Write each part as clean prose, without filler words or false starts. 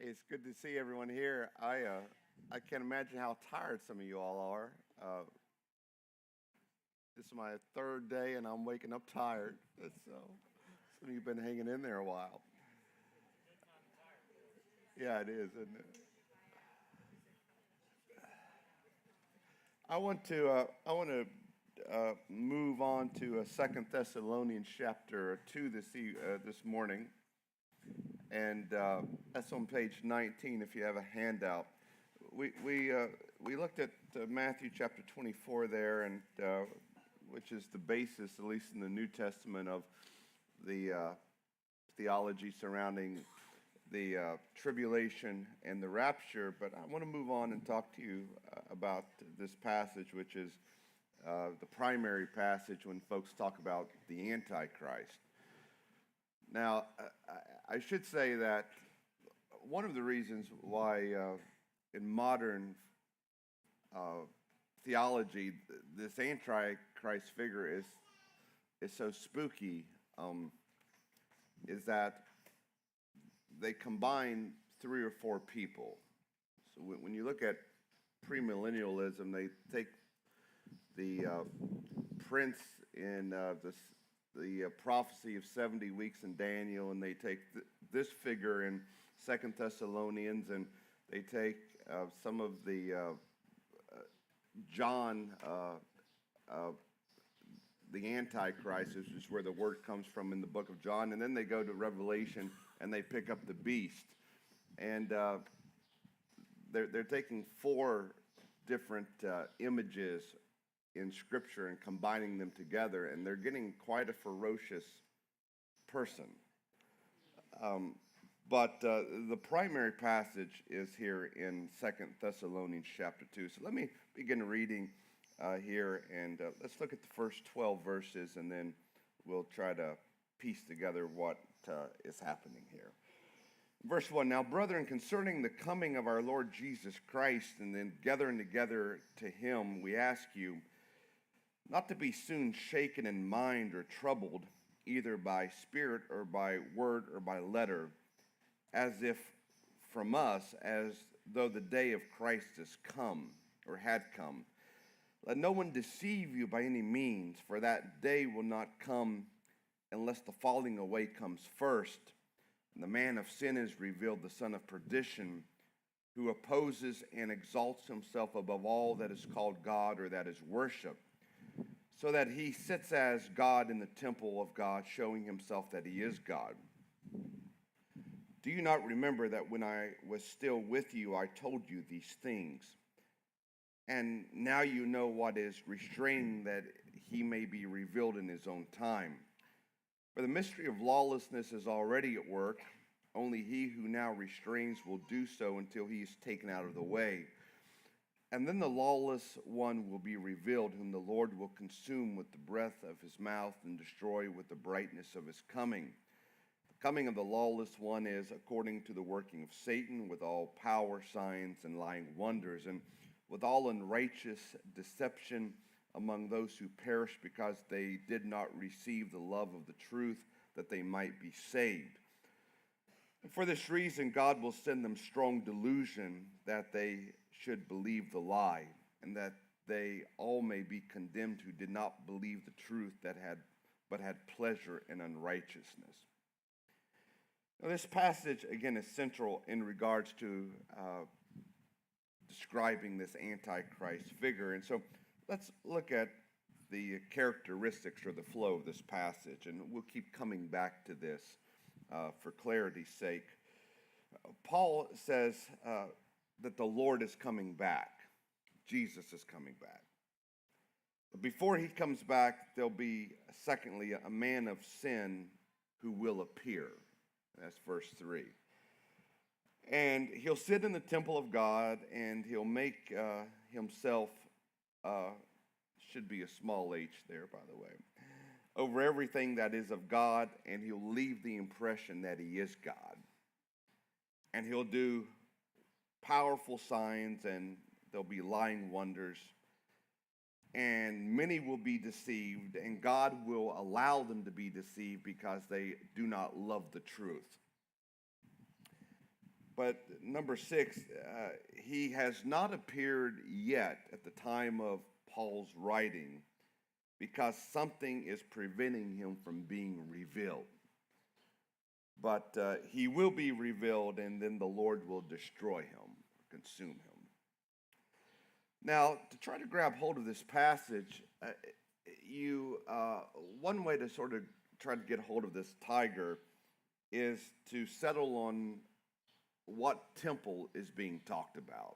Hey, it's good to see everyone here. I can't imagine how tired some of you all are. This is my third day, and I'm waking up tired. So some of you've been hanging in there a while. Yeah, it is, isn't it? I want to move on to Second Thessalonians chapter 2 this morning, and that's on page 19. If you have a handout, we looked at Matthew chapter 24 there, and which is the basis, at least in the New Testament, of the theology surrounding the tribulation and the rapture. But I want to move on and talk to you about this passage, which is the primary passage when folks talk about the Antichrist. Now, I should say that one of the reasons why in modern theology this Antichrist figure is so spooky is that they combine three or four people. So when you look at premillennialism, they take the prince in the prophecy of 70 weeks in Daniel, and they take this figure in Second Thessalonians, and they take some of the John, the Antichrist, which is where the word comes from in the book of John, and then they go to Revelation and they pick up the beast, and they're taking four different images in Scripture and combining them together, and they're getting quite a ferocious person. But the primary passage is here in Second Thessalonians chapter 2. So let me begin reading here, and let's look at the first 12 verses, and then we'll try to piece together what is happening here. Verse 1, now, brethren, concerning the coming of our Lord Jesus Christ and then gathering together to him, we ask you not to be soon shaken in mind or troubled, either by spirit or by word or by letter, as if from us, as though the day of Christ has come or had come. Let no one deceive you by any means, for that day will not come unless the falling away comes first, and the man of sin is revealed, the son of perdition, who opposes and exalts himself above all that is called God or that is worship, so that he sits as God in the temple of God, showing himself that he is God. Do you not remember that when I was still with you, I told you these things? And now you know what is restraining, that he may be revealed in his own time. For the mystery of lawlessness is already at work. Only he who now restrains will do so until he is taken out of the way. And then the lawless one will be revealed, whom the Lord will consume with the breath of his mouth and destroy with the brightness of his coming. The coming of the lawless one is according to the working of Satan, with all power, signs, and lying wonders, and with all unrighteous deception among those who perish, because they did not receive the love of the truth, that they might be saved. And for this reason, God will send them strong delusion, that they should believe the lie, and that they all may be condemned who did not believe the truth, but had pleasure in unrighteousness. Now, this passage, again, is central in regards to describing this Antichrist figure. And so let's look at the characteristics or the flow of this passage, and we'll keep coming back to this for clarity's sake. Paul says that the Lord is coming back. Jesus is coming back. But before he comes back, there'll be, secondly, a man of sin who will appear. That's verse 3. And he'll sit in the temple of God, and he'll make himself, should be a small h there, by the way, over everything that is of God, and he'll leave the impression that he is God. And he'll do powerful signs, and there'll be lying wonders, and many will be deceived, and God will allow them to be deceived because they do not love the truth. But number 6, he has not appeared yet at the time of Paul's writing because something is preventing him from being revealed. But he will be revealed, and then the Lord will destroy him, consume him. Now, to try to grab hold of this passage, one way to sort of try to get hold of this tiger is to settle on what temple is being talked about.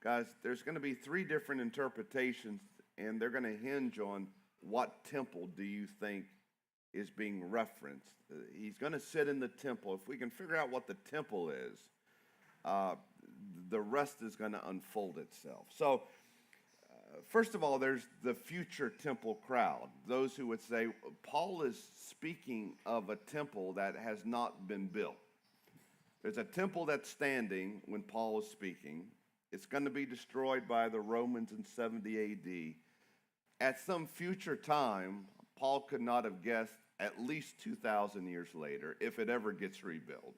Guys, there's going to be 3 different interpretations, and they're going to hinge on what temple do you think is being referenced. He's going to sit in the temple. If we can figure out what the temple is, the rest is going to unfold itself. So, first of all, there's the future temple crowd. Those who would say, Paul is speaking of a temple that has not been built. There's a temple that's standing when Paul is speaking. It's going to be destroyed by the Romans in 70 AD. At some future time, Paul could not have guessed at least 2,000 years later if it ever gets rebuilt.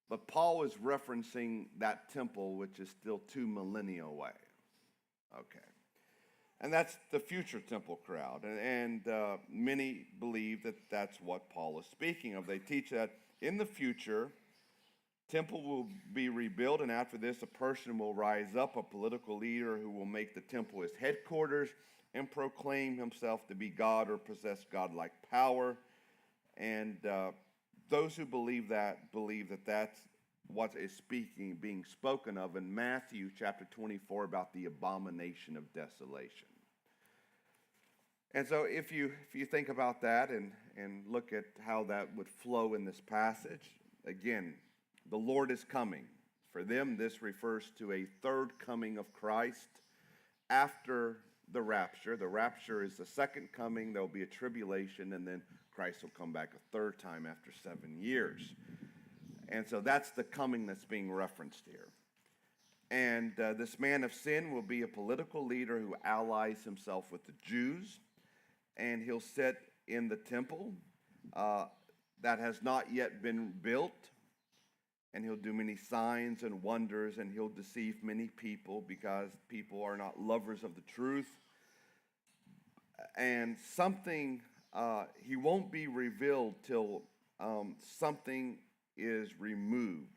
But Paul is referencing that temple, which is still 2 millennia away. Okay. And that's the future temple crowd. And many believe that that's what Paul is speaking of. They teach that in the future, temple will be rebuilt, and after this, a person will rise up, a political leader who will make the temple his headquarters and proclaim himself to be God or possess godlike power. And those who believe that that's what is being spoken of in Matthew chapter 24 about the abomination of desolation. And so if you think about that and look at how that would flow in this passage, again, the Lord is coming. For them, this refers to a third coming of Christ after the rapture. The rapture is the second coming. There will be a tribulation, and then Christ will come back a third time after 7 years. And so that's the coming that's being referenced here. And this man of sin will be a political leader who allies himself with the Jews, and he'll sit in the temple that has not yet been built, and he'll do many signs and wonders, and he'll deceive many people because people are not lovers of the truth. And something, he won't be revealed till something is removed.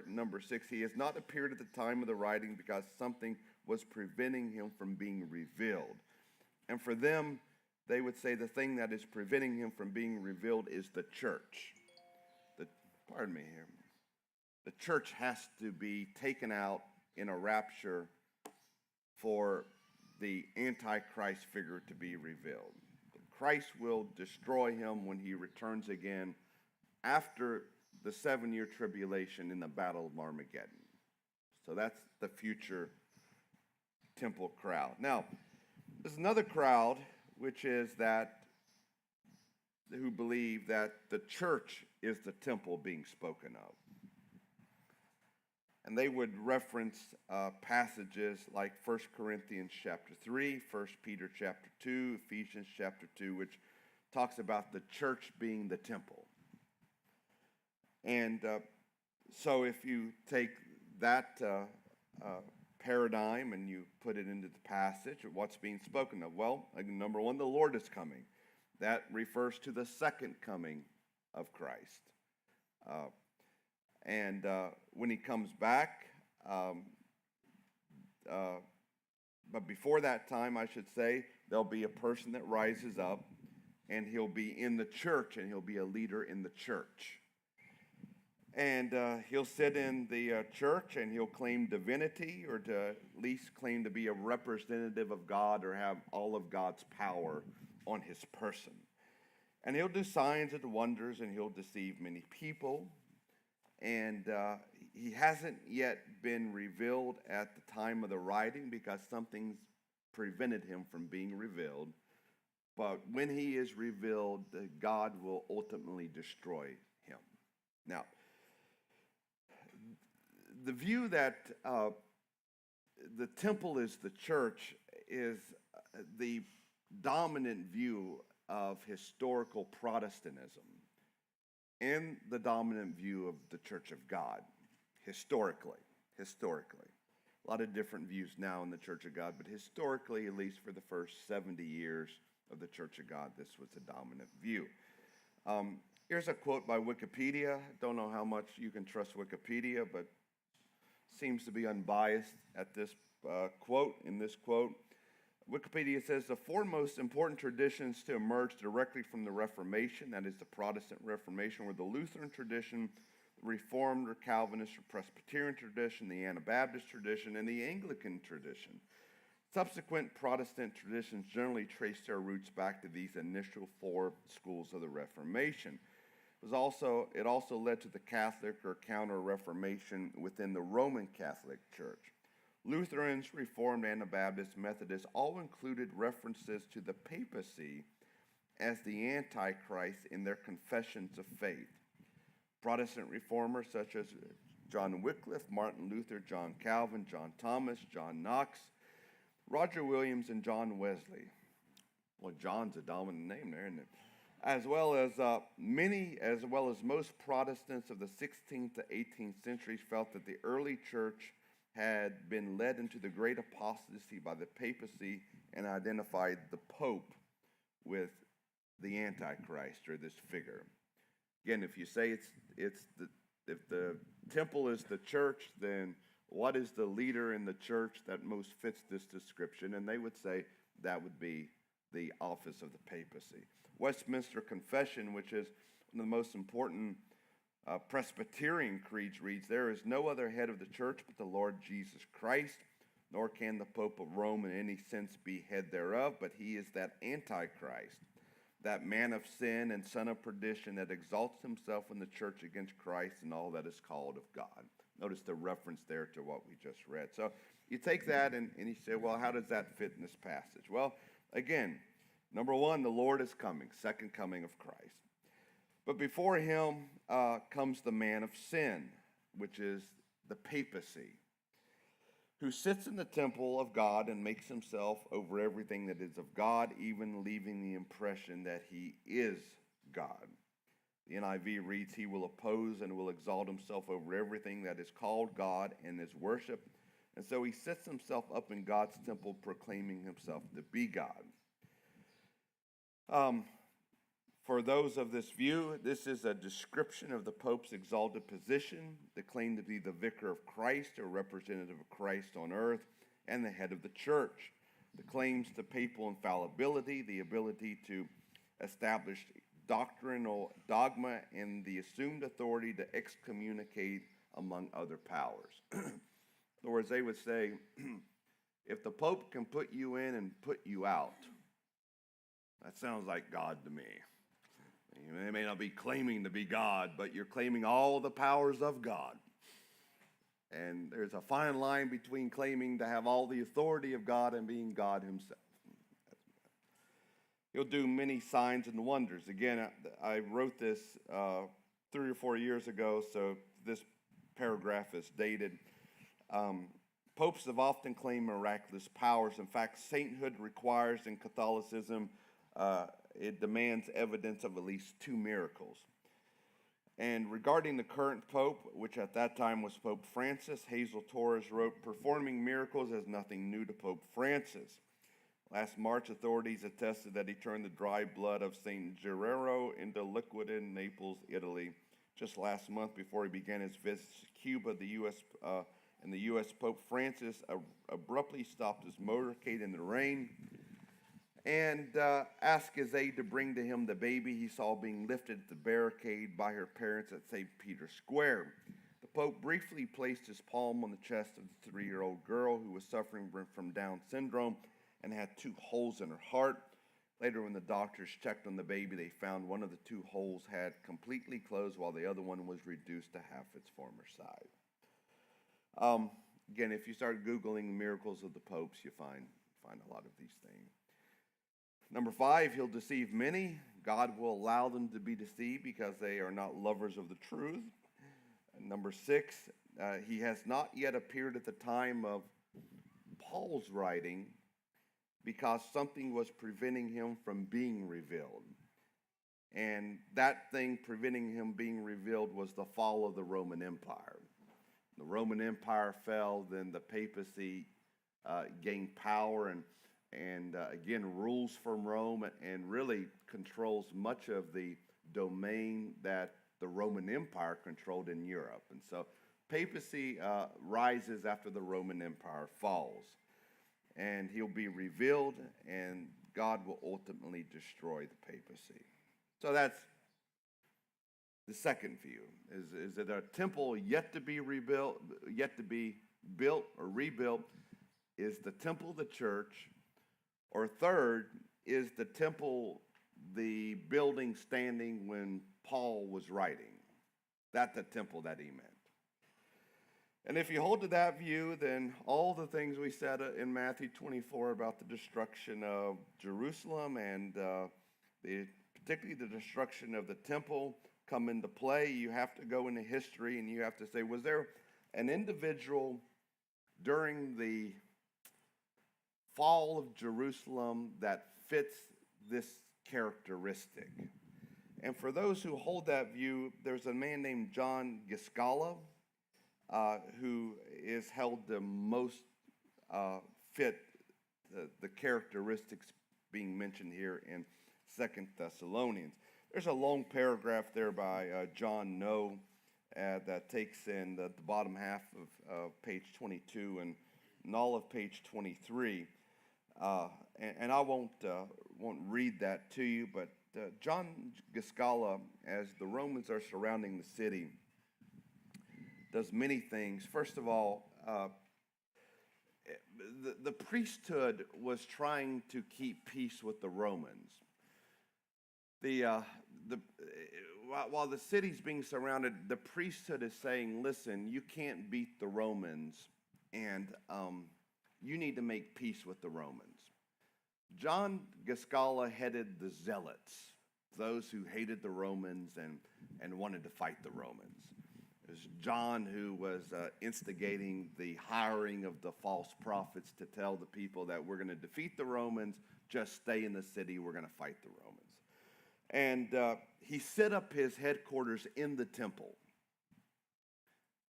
Number 6, he has not appeared at the time of the writing because something was preventing him from being revealed. And for them, they would say the thing that is preventing him from being revealed is the church. The church has to be taken out in a rapture for the Antichrist figure to be revealed. Christ will destroy him when he returns again after the 7-year tribulation in the Battle of Armageddon. So that's the future temple crowd. Now, there's another crowd, which is that who believe that the church is the temple being spoken of. And they would reference passages like 1 Corinthians chapter 3, 1 Peter chapter 2, Ephesians chapter 2, which talks about the church being the temple. And so if you take that paradigm and you put it into the passage of what's being spoken of, well, number 1, the Lord is coming. That refers to the second coming of Christ. And when he comes back, but before that time, I should say, there'll be a person that rises up, and he'll be in the church, and he'll be a leader in the church. And he'll sit in the church, and he'll claim divinity, or to at least claim to be a representative of God, or have all of God's power on his person. And he'll do signs and wonders, and he'll deceive many people. And he hasn't yet been revealed at the time of the writing because something's prevented him from being revealed. But when he is revealed, God will ultimately destroy him. Now, the view that the temple is the church is the dominant view of historical Protestantism. in the dominant view of the Church of God, historically. A lot of different views now in the Church of God, but historically, at least for the first 70 years of the Church of God, this was the dominant view. Here's a quote by Wikipedia. Don't know how much you can trust Wikipedia, but seems to be unbiased at this quote. In this quote, Wikipedia says the four most important traditions to emerge directly from the Reformation, that is the Protestant Reformation, were the Lutheran tradition, the Reformed or Calvinist or Presbyterian tradition, the Anabaptist tradition, and the Anglican tradition. Subsequent Protestant traditions generally trace their roots back to these initial four schools of the Reformation. It also led to the Catholic or Counter-Reformation within the Roman Catholic Church. Lutherans, Reformed, Anabaptists, Methodists all included references to the papacy as the Antichrist in their confessions of faith. Protestant reformers such as John Wycliffe, Martin Luther, John Calvin, John Thomas, John Knox, Roger Williams, and John Wesley. Well, John's a dominant name there, isn't it? As well as most Protestants of the 16th to 18th centuries felt that the early church had been led into the great apostasy by the papacy and identified the Pope with the Antichrist, or this figure. Again, if you say if the temple is the church, then what is the leader in the church that most fits this description? And they would say that would be the office of the papacy. Westminster Confession, which is one of the most important Presbyterian creeds, reads, "There is no other head of the church but the Lord Jesus Christ, nor can the Pope of Rome in any sense be head thereof, but he is that Antichrist, that man of sin and son of perdition that exalts himself in the church against Christ and all that is called of God." Notice the reference there to what we just read. So you take that and you say, well, how does that fit in this passage? Well, again, number one, the Lord is coming, second coming of Christ. But before him comes the man of sin, which is the papacy, who sits in the temple of God and makes himself over everything that is of God, even leaving the impression that he is God. The NIV reads, "He will oppose and will exalt himself over everything that is called God and is worshiped." And so he sets himself up in God's temple, proclaiming himself to be God. For those of this view, this is a description of the Pope's exalted position, the claim to be the vicar of Christ or representative of Christ on earth, and the head of the church. The claims to papal infallibility, the ability to establish doctrinal dogma, and the assumed authority to excommunicate, among other powers. In other words, they would say, if the Pope can put you in and put you out, that sounds like God to me. They may not be claiming to be God, but you're claiming all the powers of God. And there's a fine line between claiming to have all the authority of God and being God himself. He'll do many signs and wonders. Again, I wrote this 3 or 4 years ago, so this paragraph is dated. Popes have often claimed miraculous powers. In fact, sainthood requires in Catholicism it demands evidence of at least 2 miracles. And regarding the current pope, which at that time was Pope Francis, Hazel Torres wrote, "Performing miracles is nothing new to Pope Francis. Last March, authorities attested that he turned the dry blood of St. Guerrero into liquid in Naples, Italy. Just last month, before he began his visit to Cuba, the U.S. Pope Francis abruptly stopped his motorcade in the rain and asked his aide to bring to him the baby he saw being lifted at the barricade by her parents at St. Peter's Square. The Pope briefly placed his palm on the chest of the 3-year-old girl who was suffering from Down syndrome and had 2 holes in her heart. Later, when the doctors checked on the baby, they found one of the 2 holes had completely closed while the other one was reduced to half its former size." Again, if you start Googling miracles of the popes, you find a lot of these things. Number 5, he'll deceive many. God will allow them to be deceived because they are not lovers of the truth. And number 6, he has not yet appeared at the time of Paul's writing because something was preventing him from being revealed. And that thing preventing him being revealed was the fall of the Roman Empire. The Roman Empire fell, then the papacy gained power and again rules from Rome and really controls much of the domain that the Roman Empire controlled in Europe. And so papacy rises after the Roman Empire falls. And he'll be revealed, and God will ultimately destroy the papacy. So that's the second view. Is it a temple yet to be rebuilt, yet to be built or rebuilt? Is the temple the church? Or third, is the temple the building standing when Paul was writing? That's the temple that he meant. And if you hold to that view, then all the things we said in Matthew 24 about the destruction of Jerusalem and particularly the destruction of the temple come into play. You have to go into history and you have to say, was there an individual during the fall of Jerusalem that fits this characteristic? And for those who hold that view, there's a man named John Giscala, who is held to most fit the characteristics being mentioned here in 2 Thessalonians. There's a long paragraph there by John Noe that takes in the bottom half of page 22 and all of page 23. And I won't read that to you, but John Giscala, as the Romans are surrounding the city, does many things. First of all, the priesthood was trying to keep peace with the Romans. While the city's being surrounded, the priesthood is saying, listen, you can't beat the Romans, and you need to make peace with the Romans. John Giscala headed the Zealots, those who hated the Romans and wanted to fight the Romans. It was John who was instigating the hiring of the false prophets to tell the people that we're going to defeat the Romans, just stay in the city, we're going to fight the Romans. And he set up his headquarters in the temple.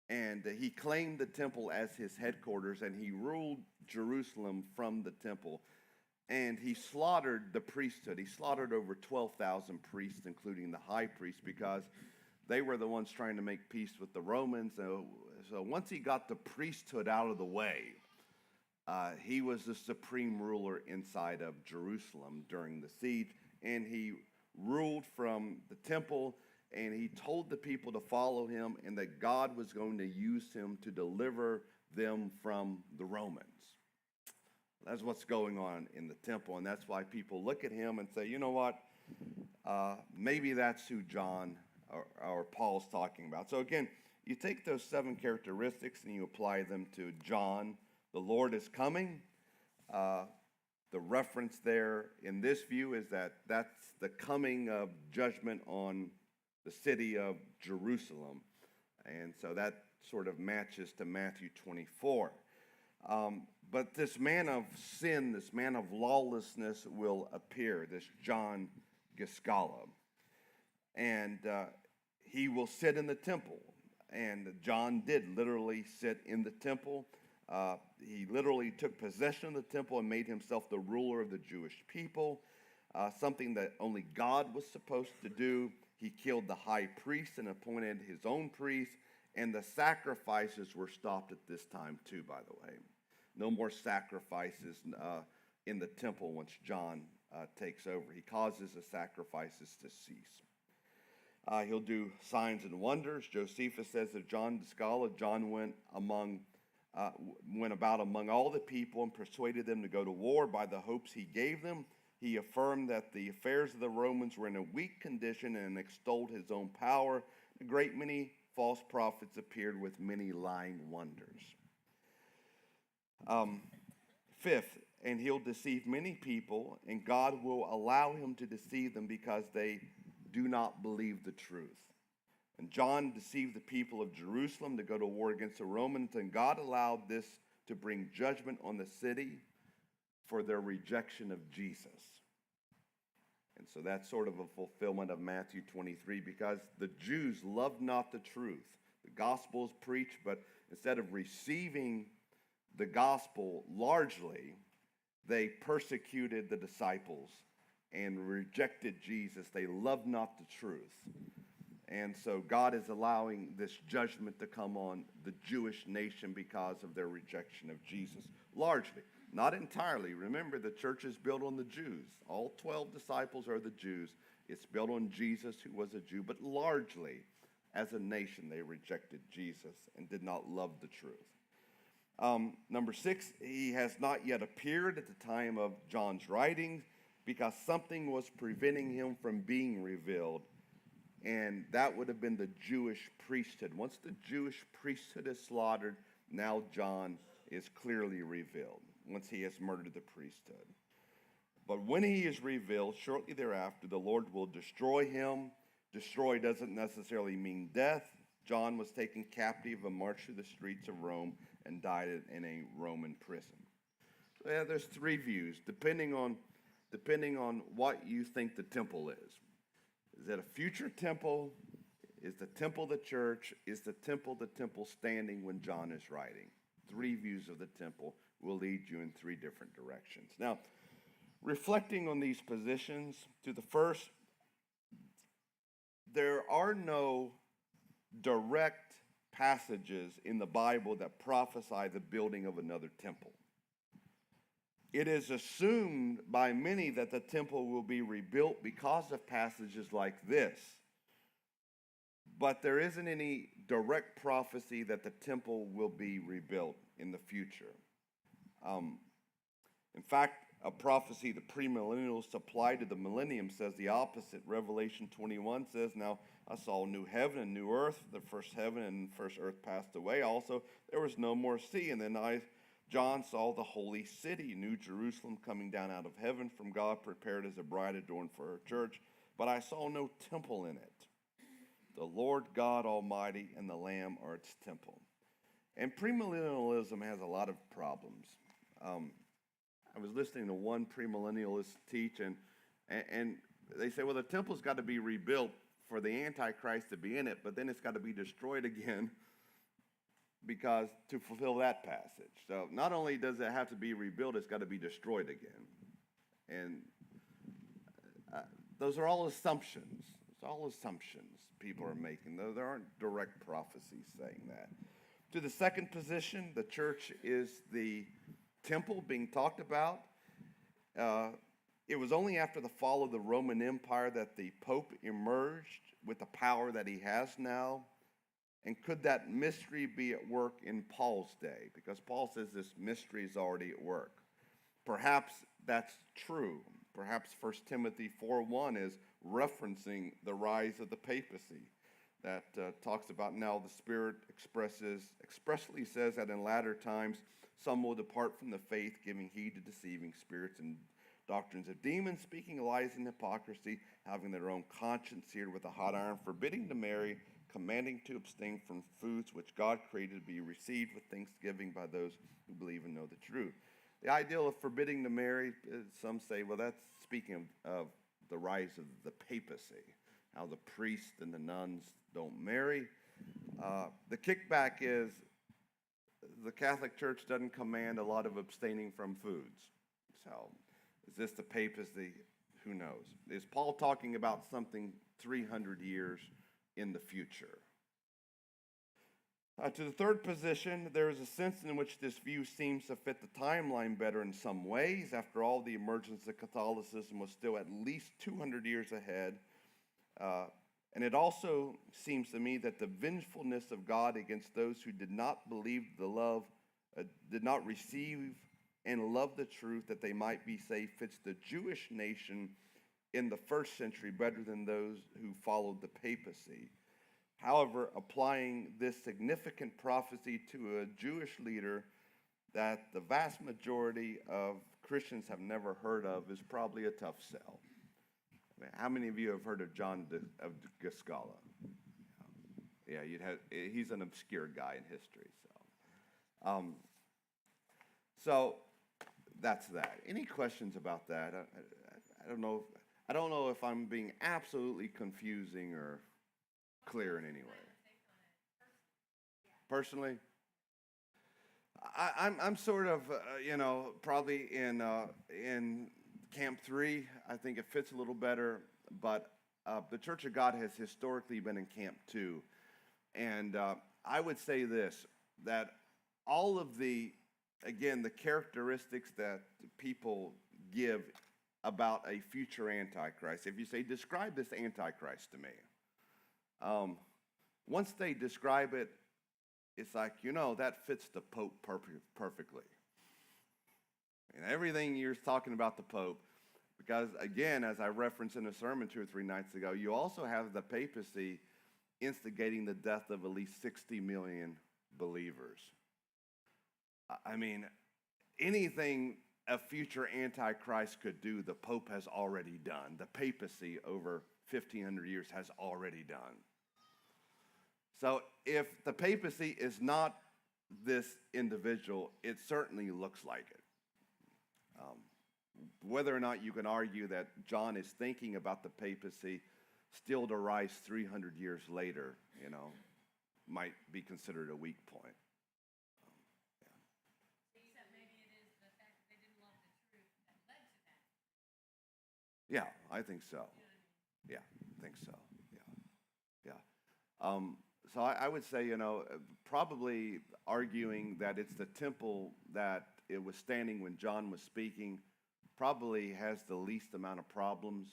And he claimed the temple as his headquarters, and he ruled Jerusalem from the temple. And he slaughtered the priesthood. He slaughtered over 12,000 priests, including the high priest, because they were the ones trying to make peace with the Romans. So once he got the priesthood out of the way, he was the supreme ruler inside of Jerusalem during the siege. And he ruled from the temple, and he told the people to follow him and that God was going to use him to deliver them from the Romans. That's what's going on in the temple, and that's why people look at him and say, you know what, maybe that's who John or Paul's talking about. So again, you take those 7 characteristics and you apply them to John. The Lord is coming. The reference there in this view is that that's the coming of judgment on the city of Jerusalem. And so that sort of matches to Matthew 24. But this man of sin, this man of lawlessness will appear, this John Giscala. And he will sit in the temple. And John did literally sit in the temple. He literally took possession of the temple and made himself the ruler of the Jewish people, something that only God was supposed to do. He killed the high priest and appointed his own priest, and the sacrifices were stopped at this time too, by the way. No more sacrifices in the temple once John takes over. He causes the sacrifices to cease. He'll do signs and wonders. Josephus says of John Giscala, John went about among all the people and persuaded them to go to war by the hopes he gave them. He affirmed that the affairs of the Romans were in a weak condition and extolled his own power. A great many false prophets appeared with many lying wonders. Fifth, and he'll deceive many people, and God will allow him to deceive them because they do not believe the truth. And John deceived the people of Jerusalem to go to war against the Romans, and God allowed this to bring judgment on the city for their rejection of Jesus. And so that's sort of a fulfillment of Matthew 23, because the Jews loved not the truth. The gospel is preached, but instead of receiving the gospel largely, they persecuted the disciples and rejected Jesus. They loved not the truth. And so God is allowing this judgment to come on the Jewish nation because of their rejection of Jesus. Largely, not entirely. Remember, the church is built on the Jews. All 12 disciples are the Jews. It's built on Jesus, who was a Jew. But largely, as a nation, they rejected Jesus and did not love the truth. Number 6, he has not yet appeared at the time of John's writing because something was preventing him from being revealed. And that would have been the Jewish priesthood. Once the Jewish priesthood is slaughtered, now John is clearly revealed, once he has murdered the priesthood. But when he is revealed, shortly thereafter, the Lord will destroy him. Destroy doesn't necessarily mean death. John was taken captive and marched through the streets of Rome and died in a Roman prison. So yeah, there's 3 views, depending on what you think the temple is. Is it a future temple? Is the temple the church? Is the temple standing when John is writing? 3 views of the temple will lead you in 3 different directions. Now, reflecting on these positions, to the first, there are no direct passages in the Bible that prophesy the building of another temple. It is assumed by many that the temple will be rebuilt because of passages like this. But there isn't any direct prophecy that the temple will be rebuilt in the future. In fact, a prophecy the premillennials supplied to the millennium says the opposite. Revelation 21 says, "Now I saw a new heaven and new earth. The first heaven and first earth passed away. Also, there was no more sea. And then John saw the holy city, New Jerusalem, coming down out of heaven from God, prepared as a bride adorned for her church. But I saw no temple in it. The Lord God Almighty and the Lamb are its temple." And premillennialism has a lot of problems. I was listening to one premillennialist teach, and they say, well, the temple's got to be rebuilt for the Antichrist to be in it, but then it's got to be destroyed again because to fulfill that passage. So not only does it have to be rebuilt, it's got to be destroyed again. And those are all assumptions. It's all assumptions people are making. There aren't direct prophecies saying that. To the second position, the church is the temple being talked about. It was only after the fall of the Roman Empire that the Pope emerged with the power that he has now. And could that mystery be at work in Paul's day? Because Paul says this mystery is already at work. Perhaps that's true. Perhaps 1 Timothy 4:1 is referencing the rise of the papacy. That talks about now the Spirit expressly says that in latter times some will depart from the faith, giving heed to deceiving spirits and doctrines of demons, speaking lies and hypocrisy, having their own conscience seared with a hot iron, forbidding to marry, commanding to abstain from foods which God created to be received with thanksgiving by those who believe and know the truth. The ideal of forbidding to marry, some say, well, that's speaking of the rise of the papacy, how the priests and the nuns don't marry. The kickback is the Catholic Church doesn't command a lot of abstaining from foods. So is this the papacy? Who knows? Is Paul talking about something 300 years in the future? To the third position, there is a sense in which this view seems to fit the timeline better in some ways. After all, the emergence of Catholicism was still at least 200 years ahead. And it also seems to me that the vengefulness of God against those who did not believe did not receive and love the truth that they might be saved fits the Jewish nation in the first century better than those who followed the papacy. However, applying this significant prophecy to a Jewish leader that the vast majority of Christians have never heard of is probably a tough sell. I mean, how many of you have heard of John of Giscala? Yeah, he's an obscure guy in history. So that's that. Any questions about that? I don't know. I don't know if I'm being absolutely confusing or clear in any way. Personally, I'm sort of probably in Camp 3. I think it fits a little better, but the Church of God has historically been in Camp 2, and I would say this, that all of the characteristics that people give about a future Antichrist. If you say, describe this Antichrist to me, once they describe it, it's like, that fits the Pope perfectly. And everything you're talking about the Pope, because again, as I referenced in a sermon 2 or 3 nights ago, you also have the papacy instigating the death of at least 60 million believers. I mean, anything a future Antichrist could do, the Pope has already done. The papacy over 1,500 years has already done. So if the papacy is not this individual, it certainly looks like it. Whether or not you can argue that John is thinking about the papacy still to rise 300 years later, might be considered a weak point. Yeah, I think so. Yeah, I think so. Yeah, yeah. So I would say, probably arguing that it's the temple that it was standing when John was speaking probably has the least amount of problems.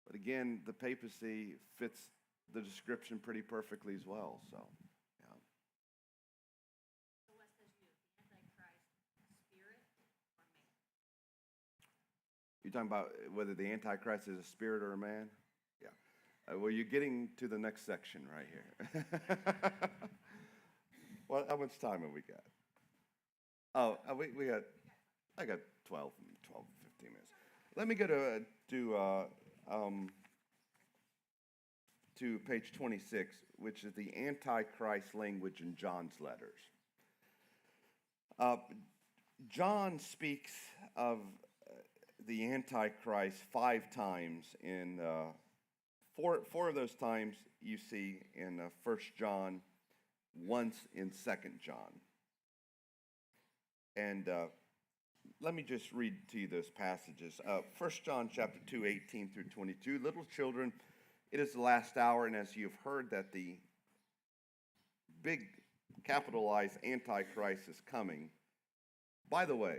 But again, the papacy fits the description pretty perfectly as well. So, yeah. So what says you, the Antichrist, spirit or man? You're talking about whether the Antichrist is a spirit or a man? Yeah. Well, you're getting to the next section right here. Well, how much time have we got? Oh, I got 12, 15 minutes. Let me go to page 26, which is the Antichrist language in John's letters. John speaks of the Antichrist 5 times in four of those times you see in 1 John, once in 2 John. And let me just read to you those passages. 1 John chapter 2, 18 through 22. Little children, it is the last hour, and as you've heard that the big capitalized Antichrist is coming. By the way,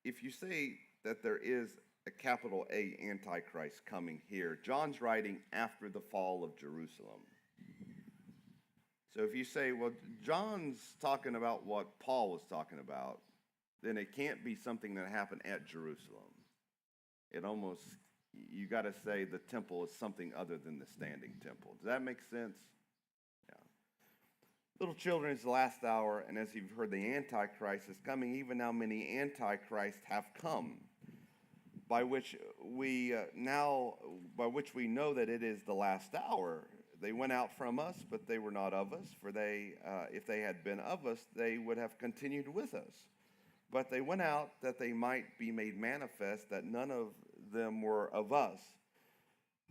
if you say that there is a capital A Antichrist coming here, John's writing after the fall of Jerusalem. So if you say, well, John's talking about what Paul was talking about, then it can't be something that happened at Jerusalem. You got to say the temple is something other than the standing temple. Does that make sense? Yeah. Little children, it's the last hour, and as you've heard, the Antichrist is coming. Even now many Antichrists have come, by which we know that it is the last hour. They went out from us, but they were not of us. For if they had been of us, they would have continued with us. But they went out that they might be made manifest that none of them were of us.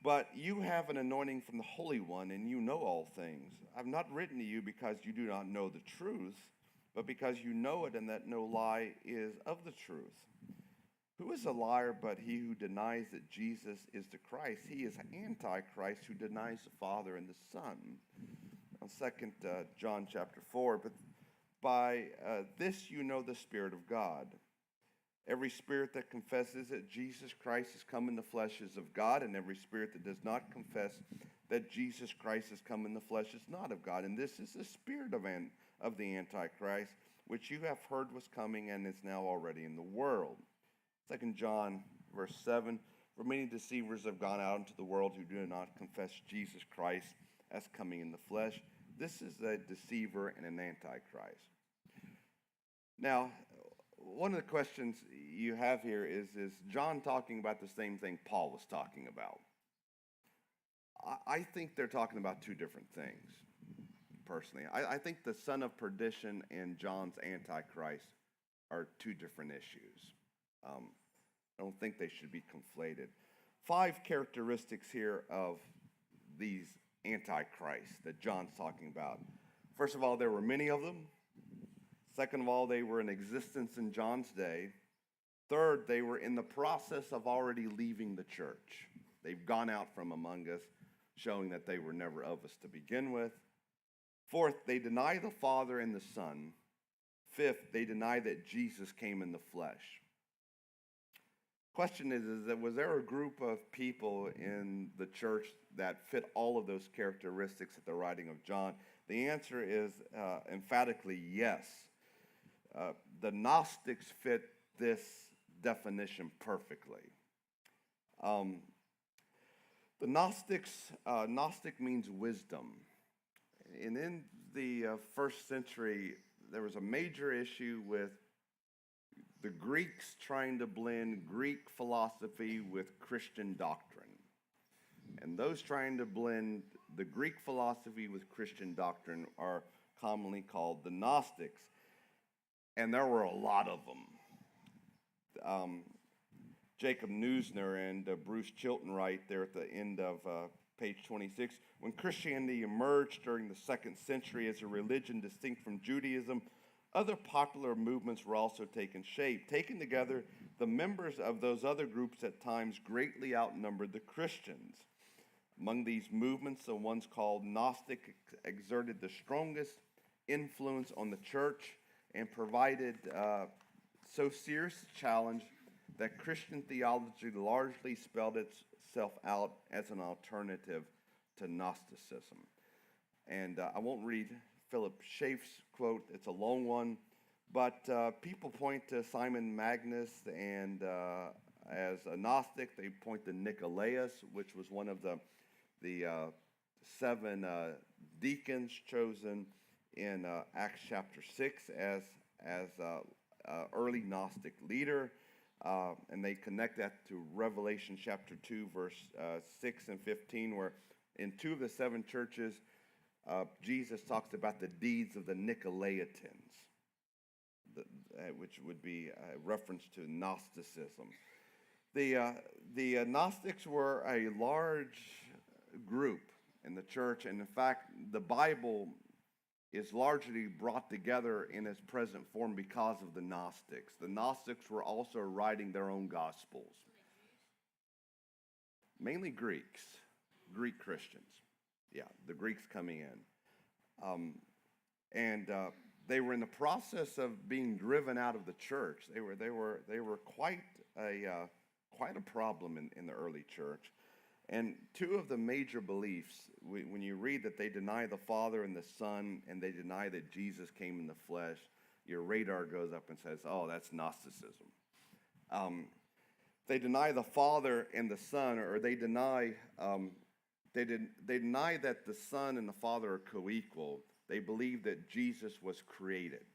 But you have an anointing from the Holy One, and you know all things. I've not written to you because you do not know the truth, but because you know it, and that no lie is of the truth. Who is a liar but he who denies that Jesus is the Christ? He is Antichrist who denies the Father and the Son. On 2 John chapter 4, but by this you know the Spirit of God. Every spirit that confesses that Jesus Christ has come in the flesh is of God, and every spirit that does not confess that Jesus Christ has come in the flesh is not of God. And this is the spirit of the Antichrist, which you have heard was coming and is now already in the world. 2 John verse 7, for many deceivers have gone out into the world who do not confess Jesus Christ as coming in the flesh. This is a deceiver and an Antichrist. Now, one of the questions you have here is John talking about the same thing Paul was talking about? I think they're talking about two different things, personally. I think the son of perdition and John's Antichrist are two different issues. I don't think they should be conflated. 5 characteristics here of these antichrists that John's talking about. First of all, there were many of them. Second of all, they were in existence in John's day. Third, they were in the process of already leaving the church. They've gone out from among us, showing that they were never of us to begin with. Fourth, they deny the Father and the Son. Fifth, they deny that Jesus came in the flesh. Question is that was there a group of people in the church that fit all of those characteristics at the writing of John? The answer is emphatically yes. The Gnostics fit this definition perfectly. The Gnostic means wisdom. And in the first century, there was a major issue with the Greeks trying to blend Greek philosophy with Christian doctrine. And those trying to blend the Greek philosophy with Christian doctrine are commonly called the Gnostics. And there were a lot of them. Jacob Neusner and Bruce Chilton write there at the end of page 26, when Christianity emerged during the 2nd century as a religion distinct from Judaism, other popular movements were also taking shape. Taken together, the members of those other groups at times greatly outnumbered the Christians. Among these movements, the ones called Gnostic exerted the strongest influence on the church and provided so serious a challenge that Christian theology largely spelled itself out as an alternative to Gnosticism. And I won't read Philip Schaeff's quote, it's a long one, but people point to Simon Magus and as a Gnostic, they point to Nicolaus, which was one of the 7 deacons chosen in Acts chapter 6 as early Gnostic leader. And they connect that to Revelation chapter 2, verse 6 and 15, where in 2 of the 7 churches, Jesus talks about the deeds of the Nicolaitans, which would be a reference to Gnosticism. The Gnostics were a large group in the church, and in fact, the Bible is largely brought together in its present form because of the Gnostics. The Gnostics were also writing their own gospels. Mainly Greeks, Greek Christians. Yeah, the Greeks coming in. They were in the process of being driven out of the church. They were quite a problem in the early church. And 2 of the major beliefs, when you read that they deny the Father and the Son, and they deny that Jesus came in the flesh, your radar goes up and says, oh, that's Gnosticism. They deny the Father and the Son, or they deny they deny that the Son and the Father are co-equal. They believe that Jesus was created.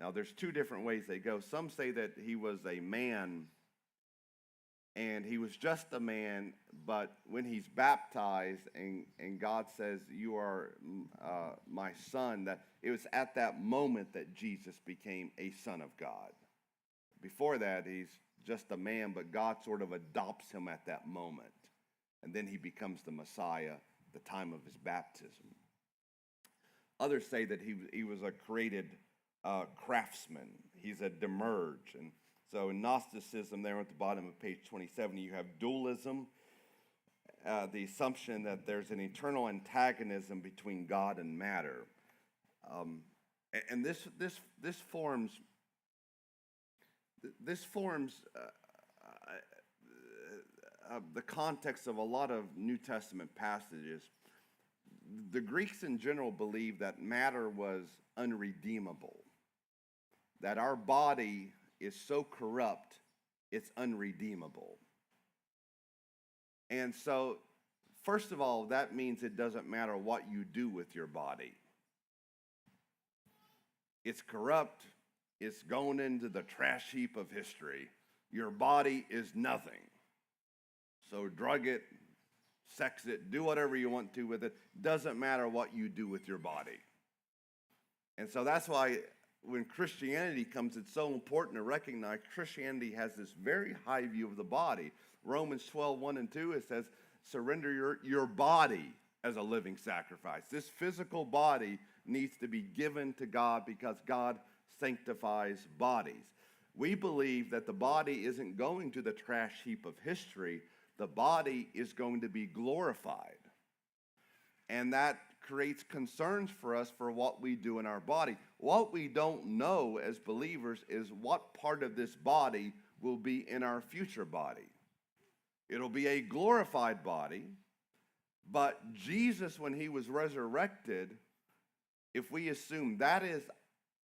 Now, there's 2 different ways they go. Some say that he was a man, and he was just a man, but when he's baptized and God says, you are my son, that it was at that moment that Jesus became a son of God. Before that, he's just a man, but God sort of adopts him at that moment. And then he becomes the Messiah at the time of his baptism. Others say that he was a created craftsman. He's a demiurge. And so in Gnosticism, there at the bottom of page 27, you have dualism, the assumption that there's an eternal antagonism between God and matter. And this forms the context of a lot of New Testament passages. The Greeks in general believed that matter was unredeemable, that our body is so corrupt, it's unredeemable. And so, first of all, that means it doesn't matter what you do with your body. It's corrupt, it's going into the trash heap of history. Your body is nothing. So drug it, sex it, do whatever you want to with it. Doesn't matter what you do with your body. And so that's why when Christianity comes, it's so important to recognize Christianity has this very high view of the body. Romans 12:1 and 2, it says, surrender your body as a living sacrifice. This physical body needs to be given to God because God sanctifies bodies. We believe that the body isn't going to the trash heap of history. The body is going to be glorified. And that creates concerns for us for what we do in our body. What we don't know as believers is what part of this body will be in our future body. It'll be a glorified body, but Jesus, when he was resurrected, if we assume that is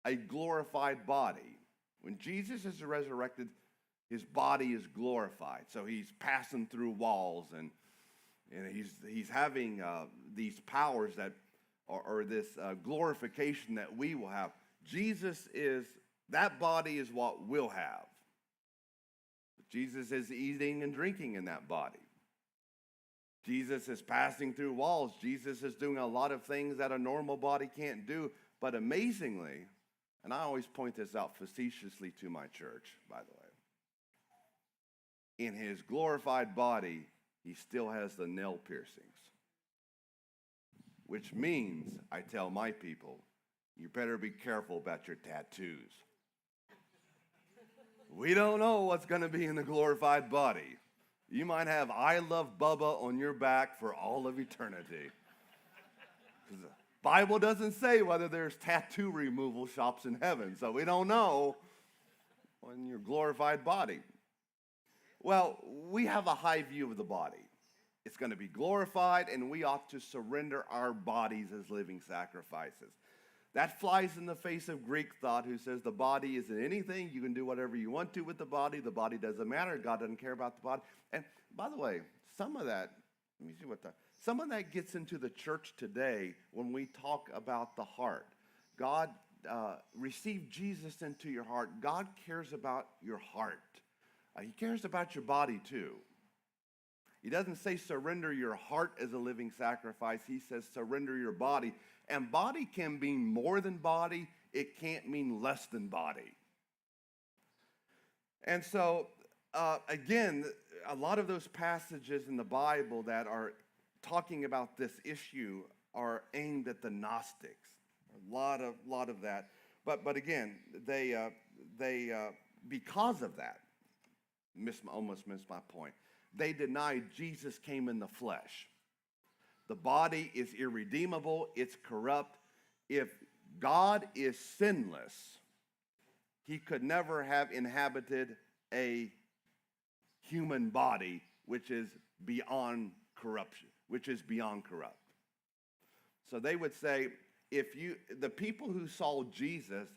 a glorified body, when Jesus is resurrected, his body is glorified. So he's passing through walls and he's having these powers that or this glorification that we will have. That body is what we'll have. Jesus is eating and drinking in that body. Jesus is passing through walls. Jesus is doing a lot of things that a normal body can't do. But amazingly, and I always point this out facetiously to my church, by the way, in his glorified body, he still has the nail piercings. Which means, I tell my people, you better be careful about your tattoos. We don't know what's going to be in the glorified body. You might have I love Bubba on your back for all of eternity. The Bible doesn't say whether there's tattoo removal shops in heaven, so we don't know on your glorified body. Well, we have a high view of the body. It's going to be glorified, and we ought to surrender our bodies as living sacrifices. That flies in the face of Greek thought, who says the body isn't anything. You can do whatever you want to with the body. The body doesn't matter. God doesn't care about the body. And by the way, some of that gets into the church today when we talk about the heart. God, receive Jesus into your heart. God cares about your heart. He cares about your body too. He doesn't say surrender your heart as a living sacrifice. He says surrender your body. And body can mean more than body. It can't mean less than body. And so, again, a lot of those passages in the Bible that are talking about this issue are aimed at the Gnostics. A lot of that. But again, they because of that, almost missed my point. They denied Jesus came in the flesh. The body is irredeemable. It's corrupt. If God is sinless, he could never have inhabited a human body which is beyond corruption, which is beyond corrupt. So they would say, the people who saw Jesus,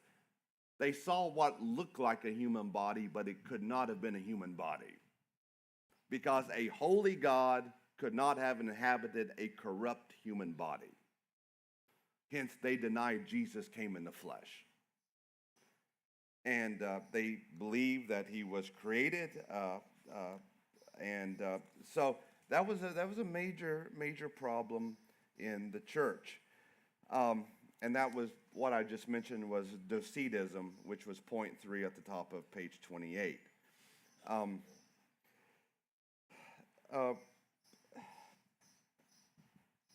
they saw what looked like a human body, but it could not have been a human body. Because a holy God could not have inhabited a corrupt human body. Hence, they denied Jesus came in the flesh. And they believed that he was created. So that was a major problem in the church. And that was what I just mentioned was Docetism, which was point 3 at the top of page 28.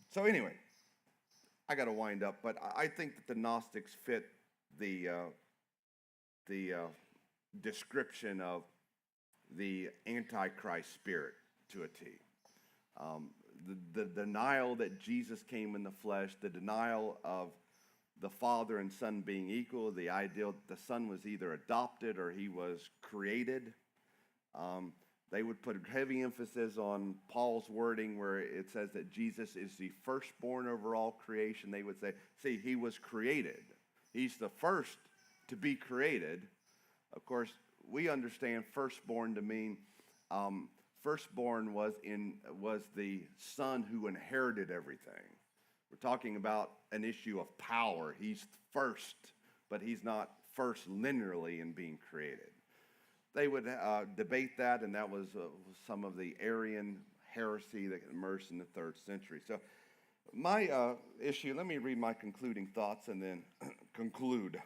So anyway, I got to wind up, but I think that the Gnostics fit the description of the Antichrist spirit to a T. The denial that Jesus came in the flesh, the denial of the Father and Son being equal, the idea that the Son was either adopted or he was created. They would put heavy emphasis on Paul's wording where it says that Jesus is the firstborn over all creation. They would say, see, he was created. He's the first to be created. Of course, we understand firstborn to mean firstborn was the son who inherited everything. We're talking about an issue of power. He's first, but he's not first linearly in being created. They would debate that, and that was some of the Arian heresy that emerged in the 3rd century. So my issue, let me read my concluding thoughts and then conclude.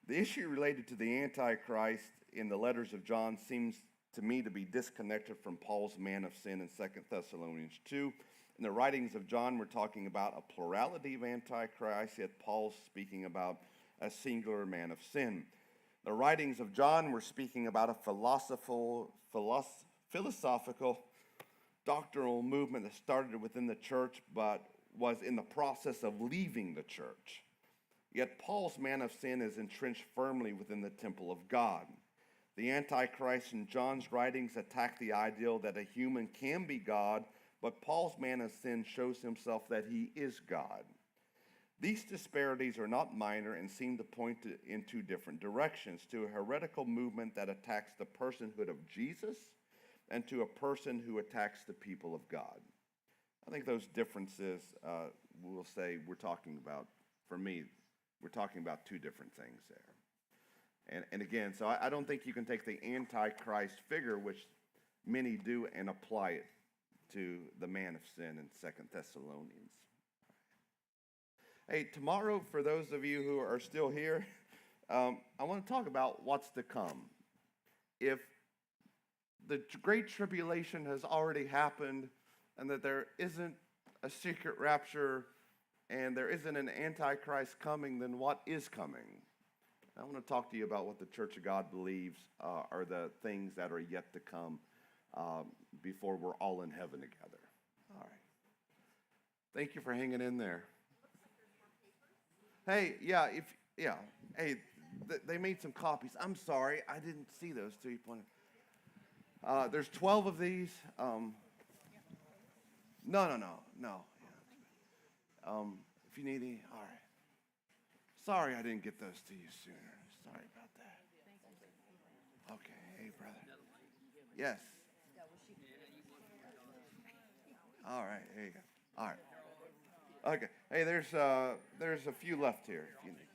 The issue related to the Antichrist in the letters of John seems to me to be disconnected from Paul's man of sin in 2 Thessalonians 2. In the writings of John, we're talking about a plurality of Antichrist, yet Paul's speaking about a singular man of sin. The writings of John were speaking about a philosophical, doctrinal movement that started within the church but was in the process of leaving the church. Yet Paul's man of sin is entrenched firmly within the temple of God. The Antichrist in John's writings attack the ideal that a human can be God, but Paul's man of sin shows himself that he is God. These disparities are not minor and seem to point in two different directions, to a heretical movement that attacks the personhood of Jesus and to a person who attacks the people of God. I think those differences, we'll say we're talking about, for me, we're talking about two different things there. And again, so I don't think you can take the Antichrist figure, which many do, and apply it to the man of sin in 2 Thessalonians. Hey, tomorrow, for those of you who are still here, I want to talk about what's to come. If the Great Tribulation has already happened and that there isn't a secret rapture and there isn't an Antichrist coming, then what is coming? I want to talk to you about what the Church of God believes are the things that are yet to come before we're all in heaven together. All right. Thank you for hanging in there. Hey, hey, they made some copies. I'm sorry, I didn't see those till you pointed. There's 12 of these. No. If you need any, all right. Sorry I didn't get those to you sooner. Sorry about that. Okay, hey, brother. Yes. All right, here you go. All right. Okay. Hey, there's a few left here if you need.